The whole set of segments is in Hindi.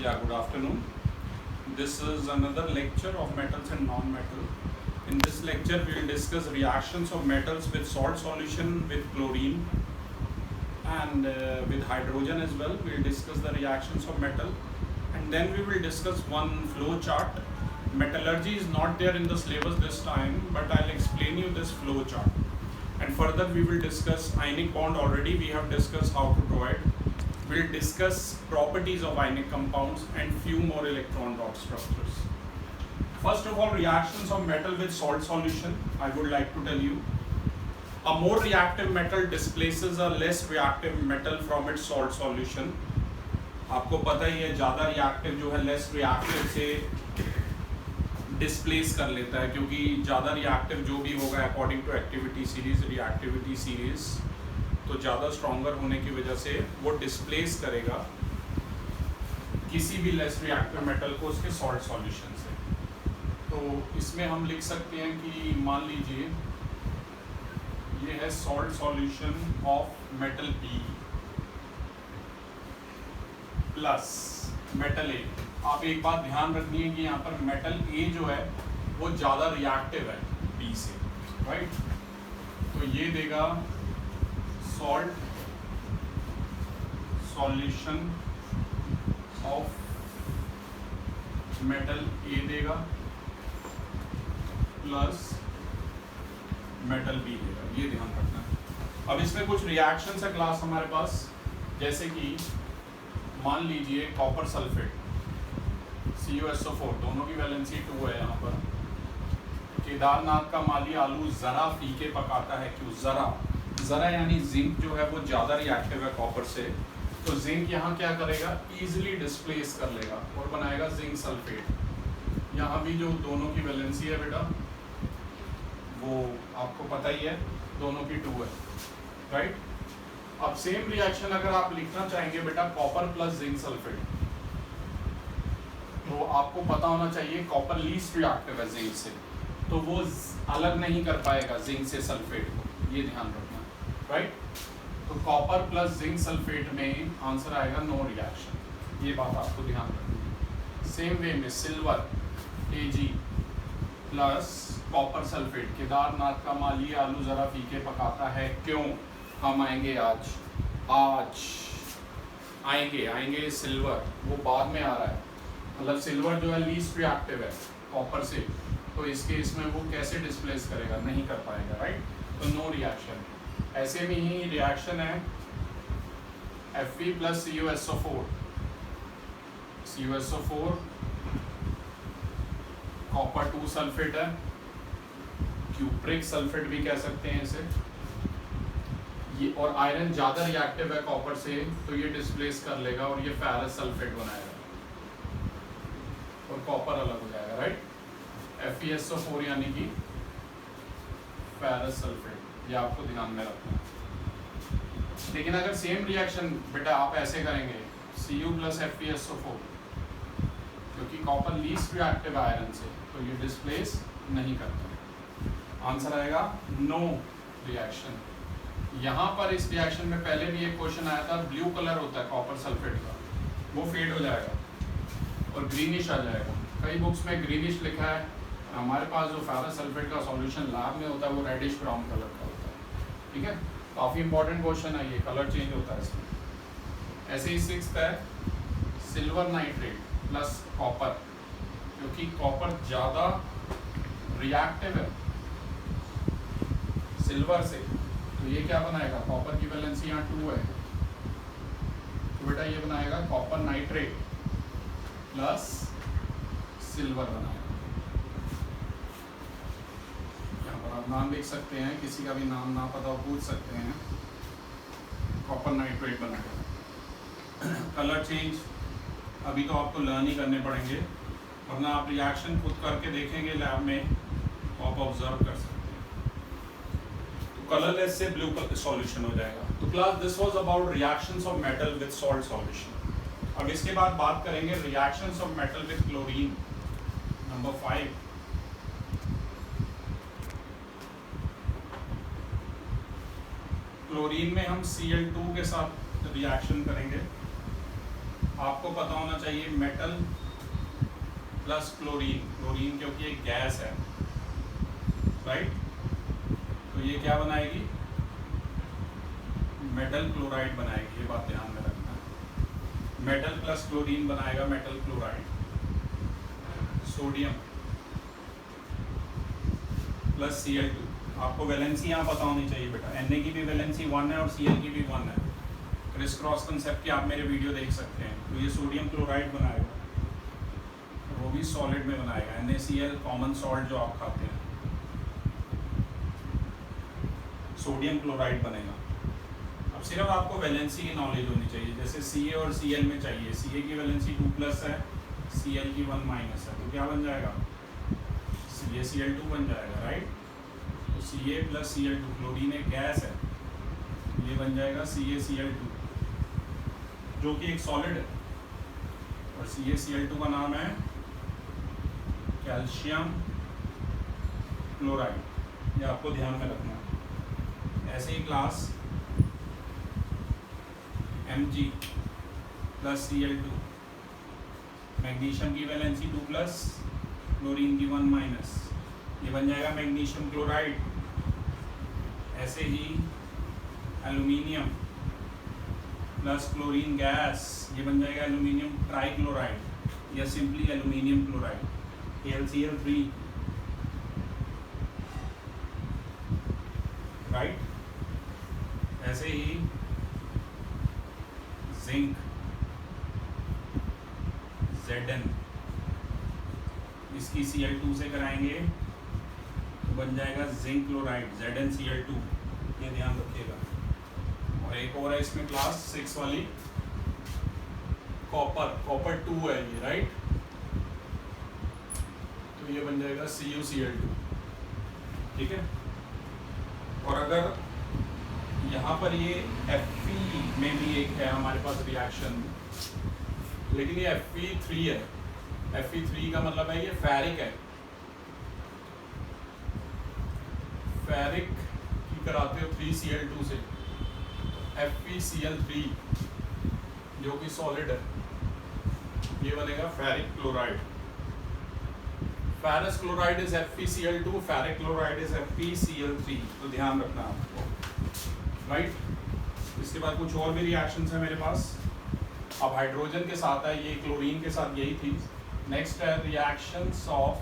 Yeah, good afternoon. This is another lecture of metals and non-metal. In this lecture, we will discuss reactions of metals with salt solution with chlorine and with hydrogen as well. We will discuss the reactions of metal, and then we will discuss one flow chart. Metallurgy is not there in the syllabus this time, but I'll explain you this flow chart. And further, we will discuss ionic bond. Already we have discussed how to draw it. We'll discuss properties of ionic compounds and few more electron dot structures. First of all, reactions of metal with salt solution. I would like to tell you, a more reactive metal displaces a less reactive metal from its salt solution. आपको पता ही है, ज़्यादा रिएक्टिव जो है लेस रिएक्टिव से डिस्प्लेस कर लेता है, क्योंकि ज़्यादा रिएक्टिव जो भी होगा according to activity series, reactivity series, तो ज़्यादा स्ट्रॉन्गर होने की वजह से वो डिस्प्लेस करेगा किसी भी लेस रिएक्टिव मेटल को उसके सॉल्ट सॉल्यूशन से। तो इसमें हम लिख सकते हैं कि मान लीजिए ये है salt solution of metal B plus metal A. आप एक बात ध्यान रखनी है कि यहाँ पर मेटल ए जो है वो ज़्यादा रिएक्टिव है बी से, राइट? तो ये देगा सॉल्ट सॉल्यूशन ऑफ मेटल ए देगा प्लस मेटल बी देगा, ये ध्यान रखना है। अब इसमें कुछ रिएक्शंस है क्लास हमारे पास, जैसे कि मान लीजिए कॉपर सल्फेट CuSO4, दोनों की वैलेंसी 2 है यहाँ पर। केदारनाथ का माली आलू ज़रा फीके पकाता है, क्यों? ज़रा यानी जिंक जो है वो ज़्यादा रिएक्टिव है कॉपर से, तो जिंक यहाँ क्या करेगा, ईजिली डिस्प्लेस कर लेगा और बनाएगा जिंक सल्फेट। यहाँ भी जो दोनों की वैलेंसी है बेटा वो आपको पता ही है, दोनों की 2 है, राइट? अब सेम रिएक्शन अगर आप लिखना चाहेंगे बेटा कॉपर प्लस जिंक सल्फेट, तो आपको पता होना चाहिए कॉपर लीस्ट रिएक्टिव है जिंक से, तो वो अलग नहीं कर पाएगा जिंक से सल्फेट को, ये ध्यान रखना, राइट? तो कॉपर प्लस जिंक सल्फेट में आंसर आएगा नो रिएक्शन, ये बात आपको ध्यान रखनी है। सेम वे में silver Ag plus copper sulphate, Kedarnath का माली आलू ज़रा फीके पकाता है, क्यों? हम आएंगे आज आएंगे सिल्वर, वो बाद में आ रहा है, मतलब सिल्वर जो है लीस्ट रिएक्टिव है कॉपर से, तो इसके इसमें वो कैसे डिस्प्लेस करेगा, नहीं कर पाएगा, राइट? तो नो रिएक्शन। ऐसे में ही रिएक्शन है Fe plus CuSO4 copper 2 sulphate है, क्यूप्रिक सल्फेट भी कह सकते हैं इसे, ये, और आयरन ज़्यादा रिएक्टिव है कॉपर से, तो ये डिस्प्लेस कर लेगा और ये फेरस सल्फेट बनाएगा और कॉपर अलग हो जाएगा, राइट? FeSO4 यानी कि फेरस सल्फेट, ये आपको ध्यान में रखना है। लेकिन अगर सेम रिएक्शन बेटा आप ऐसे करेंगे Cu प्लस FeSO4, क्योंकि कॉपर लीस्ट रिएक्टिव है आयरन से, तो ये डिस्प्लेस नहीं करता। आंसर आएगा नो रिएक्शन। यहाँ पर इस रिएक्शन में पहले भी एक क्वेश्चन आया था, ब्लू कलर होता है कॉपर सल्फेट का, वो फेड हो जाएगा और ग्रीनिश आ जाएगा। कई बुक्स में ग्रीनिश लिखा है, हमारे पास जो फेरस सल्फेट का सॉल्यूशन लैब में होता है वो रेडिश ब्राउन कलर का होता है, ठीक है? काफ़ी इंपॉर्टेंट क्वेश्चन है ये, कलर चेंज होता है इसमें। ऐसे ही 6th है सिल्वर नाइट्रेट प्लस कॉपर, क्योंकि कॉपर ज़्यादा रिएक्टिव है सिल्वर से, तो ये क्या बनाएगा, कॉपर की वैलेंसी यहाँ 2 है, तो बेटा ये बनाएगा कॉपर नाइट्रेट प्लस सिल्वर बनाएगा। यहाँ पर आप नाम लिख सकते हैं, किसी का भी नाम ना पता हो पूछ सकते हैं, कॉपर नाइट्रेट बनाएगा। कलर चेंज अभी तो आपको लर्न ही करने पड़ेंगे, वरना आप रिएक्शन खुद करके देखेंगे लैब में तो आप ऑब्जर्व कर सकते हैं। तो कलरलेस से ब्लू कलर सॉल्यूशन हो जाएगा। तो class this was about reactions of metal with salt solution. अब इसके बाद बात करेंगे reactions of metal with chlorine, number 5। Chlorine में हम Cl2 के साथ रिएक्शन करेंगे आपको पता होना चाहिए मेटल प्लस क्लोरीन, क्लोरीन क्योंकि एक गैस है, राइट, तो ये क्या बनाएगी, मेटल क्लोराइड बनाएगी, ये बात ध्यान में रखना है। मेटल प्लस क्लोरीन बनाएगा metal chloride. Sodium plus Cl2, आपको वैलेंसी यहाँ पता होनी चाहिए बेटा, Na की भी वैलेंसी 1 है और Cl की भी 1 है। क्रिस क्रॉस कंसेप्ट की आप मेरे वीडियो देख सकते हैं। तो ये सोडियम क्लोराइड बनाएगा, वो भी सॉलिड में बनाएगा, NaCl कॉमन सॉल्ट जो आप खाते हैं, सोडियम क्लोराइड बनेगा। अब सिर्फ आपको वैलेंसी की नॉलेज होनी चाहिए, जैसे Ca और Cl में चाहिए, Ca की वैलेंसी 2+ है, Cl की 1- है, तो क्या बन जाएगा, CaCl2 बन जाएगा, राइट। तो Ca प्लस Cl2, क्लोरीन एक गैस है, ये बन जाएगा CaCl2 जो कि एक सॉलिड है, और CaCl2 का नाम है कैल्शियम क्लोराइड, ये आपको ध्यान में रखना है। ऐसे ही class Mg plus Cl2, magnesium की वैलेंसी 2+, क्लोरीन की 1-, ये बन जाएगा मैग्नीशियम क्लोराइड। ऐसे ही एल्यूमिनियम प्लस क्लोरीन गैस, ये बन जाएगा एल्यूमिनियम ट्राइक्लोराइड या simply aluminium chloride, AlCl3, right. ऐसे ही जिंक Zn, इसकी Cl2 से कराएंगे तो बन जाएगा जिंक क्लोराइड ZnCl2, ये ध्यान रखिएगा। और एक और है इसमें क्लास 6 वाली, कॉपर 2 है ये, राइट, तो ये बन जाएगा CuCl2, ठीक है। और अगर यहाँ पर ये Fe में भी एक है हमारे पास रिएक्शन, लेकिन ये Fe3 है, Fe3 का मतलब है ये फेरिक है, फेरिक की कराते हो 3Cl2 से, FeCl3 जो कि सॉलिड है, ये बनेगा ferric chloride. Ferrous chloride is FeCl2, ferric chloride is FeCl3, तो ध्यान रखना आपको, राइट। इसके बाद कुछ और भी रिएक्शंस है मेरे पास। अब हाइड्रोजन के साथ है, ये क्लोरीन के साथ यही थी। नेक्स्ट है reactions of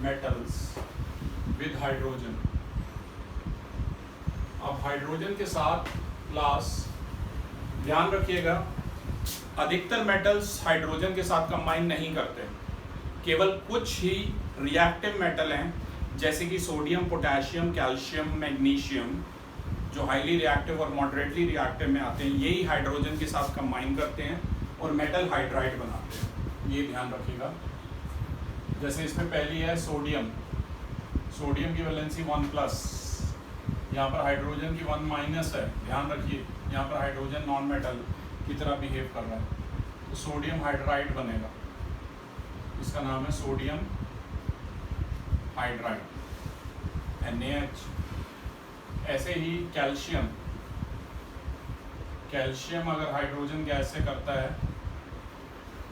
metals with hydrogen. अब हाइड्रोजन के साथ क्लास ध्यान रखिएगा, अधिकतर मेटल्स हाइड्रोजन के साथ कंबाइन नहीं करते, केवल कुछ ही रिएक्टिव मेटल हैं जैसे कि सोडियम, पोटेशियम, कैल्शियम, मैग्नीशियम, जो हाईली रिएक्टिव और मॉडरेटली रिएक्टिव में आते हैं, यही हाइड्रोजन के साथ कंबाइन करते हैं और मेटल हाइड्राइड बनाते हैं, ये ध्यान रखिएगा। जैसे इसमें पहली है सोडियम, सोडियम की वैलेंसी 1+, यहाँ पर हाइड्रोजन की 1- है, ध्यान रखिए, यहाँ पर हाइड्रोजन नॉन मेटल की तरह बिहेव कर रहा है, तो सोडियम हाइड्राइड बनेगा, इसका नाम है सोडियम हाइड्राइड, NaH। ऐसे ही कैल्शियम, कैल्शियम अगर हाइड्रोजन गैस से करता है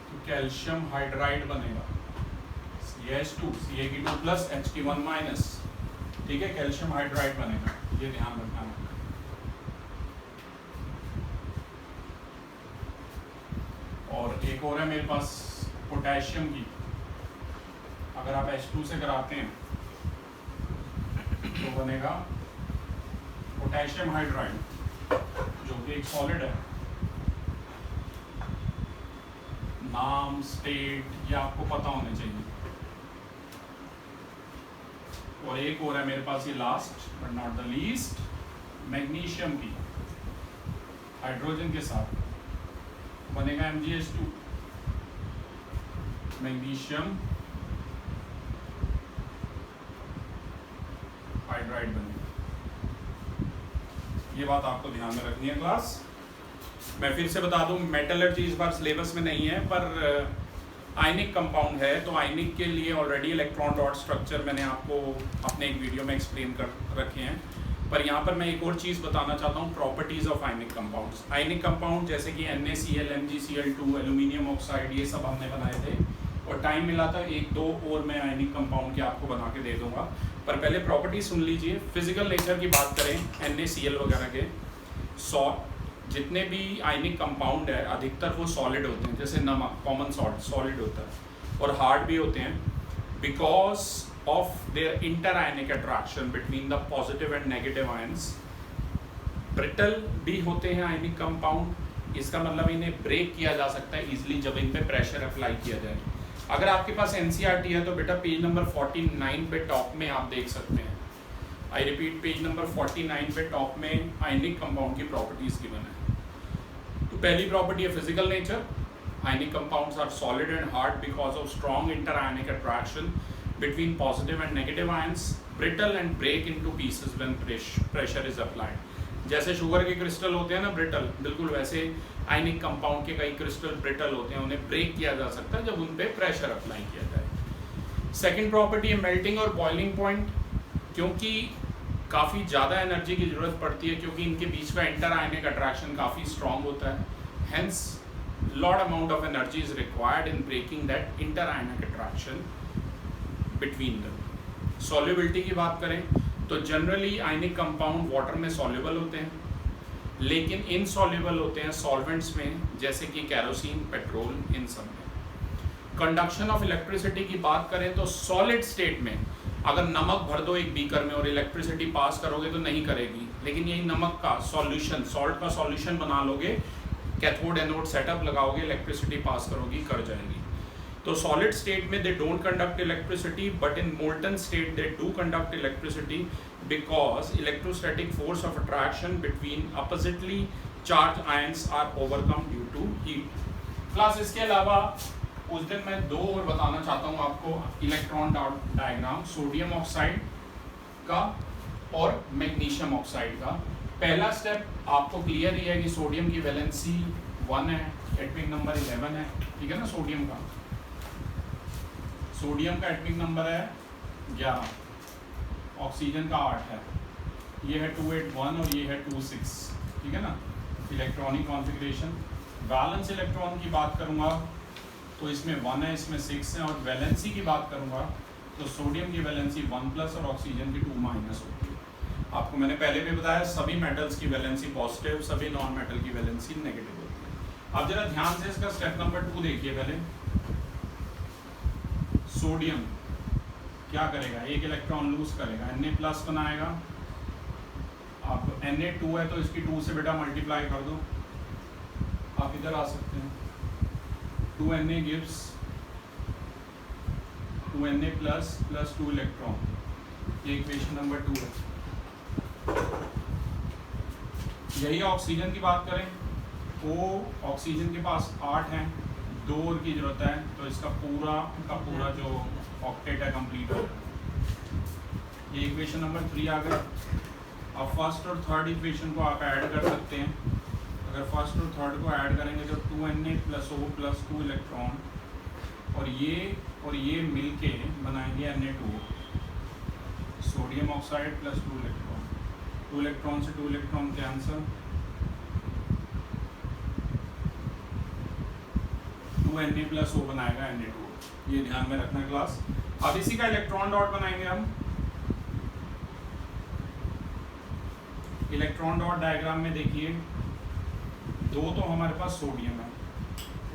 तो कैल्शियम हाइड्राइड बनेगा, CH2, Ca की 2+, H की 1-, ठीक है, कैल्शियम हाइड्राइड बनेगा, ये ध्यान रखना है। और एक और है मेरे पास पोटेशियम की, अगर आप H2 से कराते हैं तो बनेगा पोटेशियम हाइड्राइड जो कि एक सॉलिड है। नाम, स्टेट ये आपको पता होने चाहिए। और एक और है मेरे पास ये last but not the least, magnesium की हाइड्रोजन के साथ बनेगा MgH2, मैग्नीशियम हाइड्राइड बनेगा। ये बात आपको ध्यान में रखनी है क्लास। मैं फिर से बता दूं, मेटलर्जी इस बार सिलेबस में नहीं है, पर आयनिक कंपाउंड है, तो आयनिक के लिए ऑलरेडी इलेक्ट्रॉन डॉट स्ट्रक्चर मैंने आपको अपने एक वीडियो में एक्सप्लेन कर रखे हैं। पर यहाँ पर मैं एक और चीज़ बताना चाहता हूँ, properties of ionic compounds. Ionic compound जैसे कि NaCl, MgCl2, एल्यूमिनियम ऑक्साइड, ये सब हमने बनाए थे, और टाइम मिला था एक दो और मैं आयनिक कंपाउंड के आपको बना के दे दूंगा। पर पहले प्रॉपर्टी सुन लीजिए। फिजिकल नेचर की बात करें NaCl वगैरह के, जितने भी आयनिक कंपाउंड है अधिकतर वो सॉलिड होते हैं, जैसे नमक कॉमन सॉल्ट सॉलिड होता है, और हार्ड भी होते हैं because of their inter ionic attraction between the positive and negative ions. Brittle भी होते हैं आयनिक कंपाउंड, इसका मतलब इन्हें ब्रेक किया जा सकता है इजिली जब इन पे प्रेशर अप्लाई किया जाए। अगर आपके पास NCERT है तो बेटा पेज नंबर 49 पे टॉप में आप देख सकते हैं। आई रिपीट, पेज नंबर 49 पे टॉप में आयनिक कंपाउंड की प्रॉपर्टीज गिवन है। तो पहली प्रॉपर्टी है physical nature. Ionic compounds are solid and hard because of strong inter ionic attraction between positive and negative ions, brittle and break into pieces when pressure is applied। जैसे शुगर के क्रिस्टल होते हैं ना ब्रिटल, बिल्कुल वैसे आयनिक कंपाउंड के कई क्रिस्टल ब्रिटल होते हैं, उन्हें ब्रेक किया जा सकता है जब उन पे प्रेशर अप्लाई किया जाए। सेकंड प्रॉपर्टी है मेल्टिंग और बॉइलिंग पॉइंट। क्योंकि काफ़ी ज़्यादा एनर्जी की ज़रूरत पड़ती है, क्योंकि इनके बीच का इंटर आयनिक अट्रैक्शन काफ़ी स्ट्रॉन्ग होता है, hence lot amount of energy is required in breaking that inter ionic attraction between the. Solubility की बात करें तो जनरली आयनिक कंपाउंड वाटर में सॉल्युबल होते हैं, लेकिन इनसॉल्युबल होते हैं सॉल्वेंट्स में, जैसे कि कैरोसिन, पेट्रोल, इन सब में। कंडक्शन ऑफ इलेक्ट्रिसिटी की बात करें तो सॉलिड स्टेट में अगर नमक भर दो एक बीकर में और इलेक्ट्रिसिटी पास करोगे तो नहीं करेगी, लेकिन यही नमक का सॉल्यूशन, सॉल्ट का सॉल्यूशन बना लोगे, कैथोड एनोड सेटअप लगाओगे, इलेक्ट्रिसिटी पास करोगी, कर जाएगी। तो सॉलिड स्टेट में they don't conduct electricity, but in molten state they do conduct electricity because electrostatic force of attraction between oppositely charge ions are overcome due to heat. Class इसके अलावा उस दिन मैं दो और बताना चाहता हूँ आपको इलेक्ट्रॉन डायग्राम, सोडियम ऑक्साइड का और मैग्नीशियम ऑक्साइड का। पहला स्टेप आपको क्लियर ही है कि सोडियम की वैलेंसी 1 है, एटॉमिक नंबर 11 है, ठीक है ना। सोडियम का एटॉमिक नंबर है 11, ऑक्सीजन का 8 है, ये है 281 और ये है 26, ठीक है ना। Electronic configuration. बैलेंस इलेक्ट्रॉन की बात करूँगा तो इसमें 1 है, इसमें 6 है, और वैलेंसी की बात करूँगा तो सोडियम की वैलेंसी 1+ और ऑक्सीजन की 2- होती है। आपको मैंने पहले भी बताया सभी मेटल्स की वैलेंसी पॉजिटिव, सभी नॉन मेटल की वैलेंसी नेगेटिव होती है। अब जरा ध्यान से इसका स्टेप नंबर 2 देखिए। पहले सोडियम क्या करेगा, एक इलेक्ट्रॉन लूज करेगा, Na+ बनाएगा। आप Na2 है तो इसकी 2 से बेटा मल्टीप्लाई कर दो, आप इधर आ सकते हैं। 2Na gives 2Na plus 2 electron, ये इक्वेशन नंबर 2 है। यही ऑक्सीजन की बात करें, वो ऑक्सीजन के पास 8 हैं, 2 और की जरूरत है, तो इसका पूरा का पूरा जो ऑक्टेट है कंप्लीट हो गया। ये इक्वेशन नंबर 3 आ गया। अब फर्स्ट और थर्ड इक्वेशन को आप ऐड कर सकते हैं। अगर फर्स्ट और थर्ड को ऐड करेंगे तो 2Na + O + 2 इलेक्ट्रॉन, और ये मिलके बनाएंगे Na2, sodium oxide + 2 electron. 2 electron से 2 इलेक्ट्रॉन कैंसल, 2Na + O बनाएगा Na2, ये ध्यान में रखना क्लास। अब इसी का इलेक्ट्रॉन डॉट बनाएंगे हम। इलेक्ट्रॉन डॉट डायग्राम में देखिए, 2 तो हमारे पास सोडियम है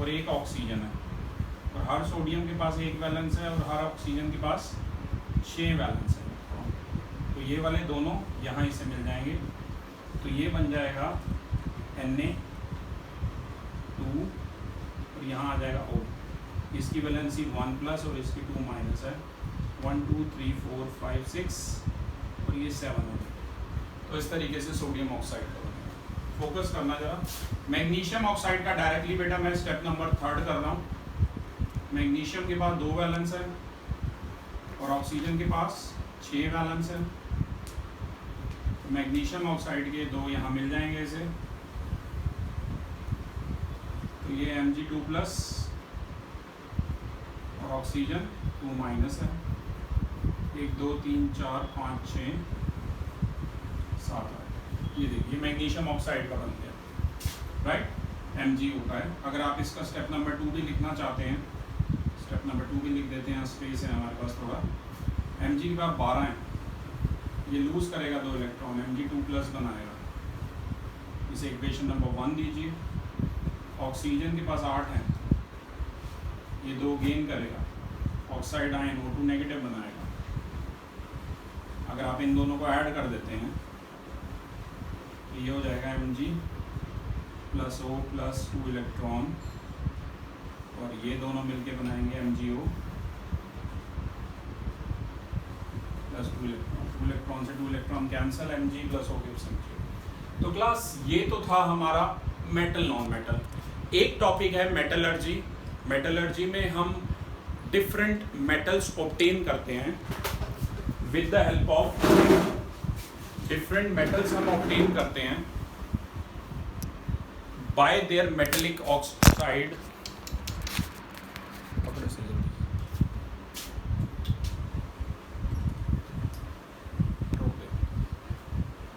और एक ऑक्सीजन है, और हर सोडियम के पास 1 वैलेंस है और हर ऑक्सीजन के पास 6 वैलेंस है। तो ये वाले दोनों यहाँ इसे मिल जाएंगे, तो ये बन जाएगा Na2 और यहाँ आ जाएगा O। इसकी वैलेंसी 1+ और इसकी 2- है। 1 2 3 4 5 6 और ये 7 है। तो इस तरीके से सोडियम ऑक्साइड का बनेगा। फोकस करना जरा। मैग्नीशियम ऑक्साइड का डायरेक्टली बेटा मैं स्टेप नंबर 3 कर रहा हूँ। मैग्नीशियम के पास 2 वैलेंस है और ऑक्सीजन के पास 6 वैलेंस है। मैग्नीशियम ऑक्साइड के 2 यहाँ मिल जाएंगे इसे, तो ये Mg2+ और ऑक्सीजन 2- है। 1 2 3 4 5 6 आता है। ये देखिए मैग्नीशियम ऑक्साइड का बन गया, राइट, Mg होता है। अगर आप इसका स्टेप नंबर 2 भी लिखना चाहते हैं, स्टेप नंबर 2 भी लिख देते हैं, स्पेस है हमारे पास थोड़ा। Mg के पास 12 हैं, ये लूज करेगा 2 इलेक्ट्रॉन, Mg2+ बनाएगा। इसे इक्वेशन नंबर 1 दीजिए। ऑक्सीजन के पास 8 हैं, ये 2 गेन करेगा, ऑक्साइड आयन O2 नेगेटिव बनाएगा। अगर आप इन दोनों को ऐड कर देते हैं तो ये हो जाएगा Mg+O+2 इलेक्ट्रॉन, और ये दोनों मिलके बनाएंगे MgO प्लस 2 इलेक्ट्रॉन। 2 इलेक्ट्रॉन से 2 electron cancel, Mg+O gives Mg। तो क्लास ये तो था हमारा मेटल नॉन मेटल। एक टॉपिक है मेटलर्जी। मेटलर्जी में हम डिफरेंट मेटल्स ऑब्टेन करते हैं with the help of different metals हम ऑब्टेन करते हैं बाय देयर मेटेलिक ऑक्साइड